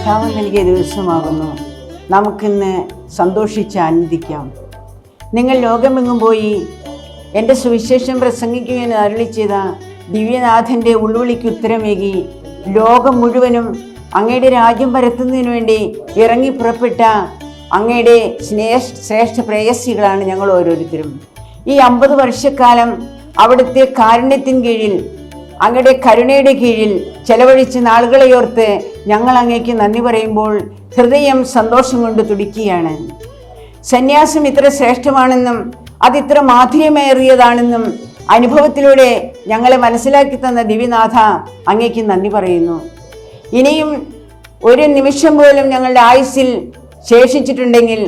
കർത്താവ് നൽകിയ ദിവസമാകുന്നു. നമുക്കിന്ന് സന്തോഷിച്ച് ആനന്ദിക്കാം. നിങ്ങൾ ലോകമെങ്ങും പോയി എൻ്റെ സുവിശേഷം പ്രസംഗിക്കുമെന്ന് അരുളി ചെയ്ത ദിവ്യനാഥൻ്റെ ഉൾവിളിക്ക് ഉത്തരമേകി ലോകം മുഴുവനും അങ്ങയുടെ രാജ്യം പരത്തുന്നതിന് വേണ്ടി ഇറങ്ങി പുറപ്പെട്ട അങ്ങയുടെ ശ്രേഷ്ഠ പ്രേയസികളാണ് ഞങ്ങൾ ഓരോരുത്തരും. ഈ 50 വർഷക്കാലം അവിടുത്തെ കാരുണ്യത്തിൻ കീഴിൽ, അങ്ങയുടെ കരുണയുടെ കീഴിൽ ചെലവഴിച്ച നാളുകളെ ഓർത്ത് ഞങ്ങൾ അങ്ങേക്ക് നന്ദി പറയുമ്പോൾ ഹൃദയം സന്തോഷം കൊണ്ട് തുടിക്കുകയാണ്. സന്യാസം ഇത്ര ശ്രേഷ്ഠമാണെന്നും അതിത്ര മാധുര്യമേറിയതാണെന്നും അനുഭവത്തിലൂടെ ഞങ്ങളെ മനസ്സിലാക്കി തന്ന ദിവ്യനാഥ, അങ്ങേക്ക് നന്ദി പറയുന്നു. ഇനിയും ഒരു നിമിഷം പോലും ഞങ്ങളുടെ ആയുസ്സിൽ ശേഷിച്ചിട്ടുണ്ടെങ്കിൽ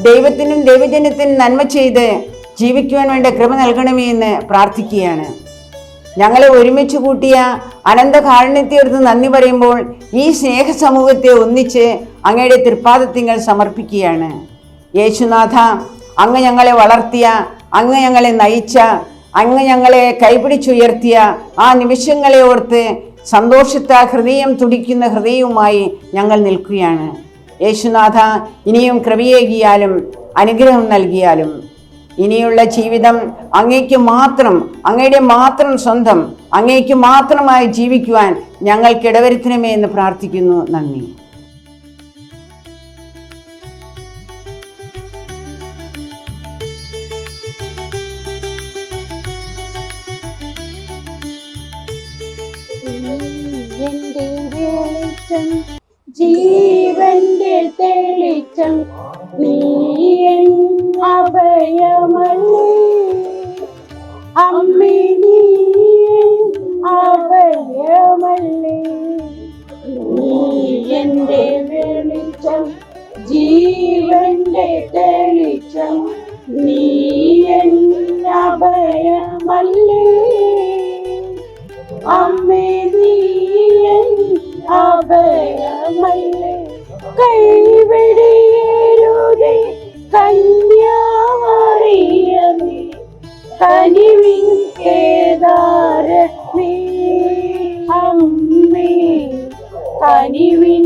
ദൈവത്തിനും ദൈവജനത്തിനും നന്മ ചെയ്ത് ജീവിക്കുവാൻ വേണ്ട കൃപ നൽകണമേ എന്ന് പ്രാർത്ഥിക്കുകയാണ്. ഞങ്ങളെ ഒരുമിച്ച് കൂട്ടിയ അനന്ത കാരുണ്യത്തോർത്ത് നന്ദി പറയുമ്പോൾ ഈ സ്നേഹ സമൂഹത്തെ ഒന്നിച്ച് അങ്ങയുടെ തൃപ്പാദത്തിങ്കൽ സമർപ്പിക്കുകയാണ്. യേശുനാഥ, അങ്ങ് ഞങ്ങളെ വളർത്തിയ, അങ്ങ് ഞങ്ങളെ നയിച്ച, അങ്ങ് ഞങ്ങളെ കൈപിടിച്ചുയർത്തിയ ആ നിമിഷങ്ങളെ ഓർത്ത് സന്തോഷത്താൽ ഹൃദയം തുടിക്കുന്ന ഹൃദയവുമായി ഞങ്ങൾ നിൽക്കുകയാണ്. യേശുനാഥ, ഇനിയും കൃപയേകിയാലും അനുഗ്രഹം നൽകിയാലും ഇനിയുള്ള ജീവിതം അങ്ങേക്ക് മാത്രം, അങ്ങയുടെ മാത്രം സ്വന്തം, അങ്ങേക്ക് മാത്രമായി ജീവിക്കുവാൻ ഞങ്ങൾക്ക് ഇടവരുത്തണമേ എന്ന് പ്രാർത്ഥിക്കുന്നു. നന്ദി. ജീവന്റെ തെളിച്ചം നീ അഭയമല്ലേ അമ്മേ, നീ അഭയമല്ലേ. നീ എന്റെ വെളിച്ചം, ജീവന്റെ തെളിച്ചം, നീ അഭയമല്ലേ അമ്മേ, നീ അഭയമല്ലേ. കൈവെടിയേരുതേ കന്യാമറിയമേ, കനിവിൻ കേദാരമേ അമ്മേ, കനിവിൻ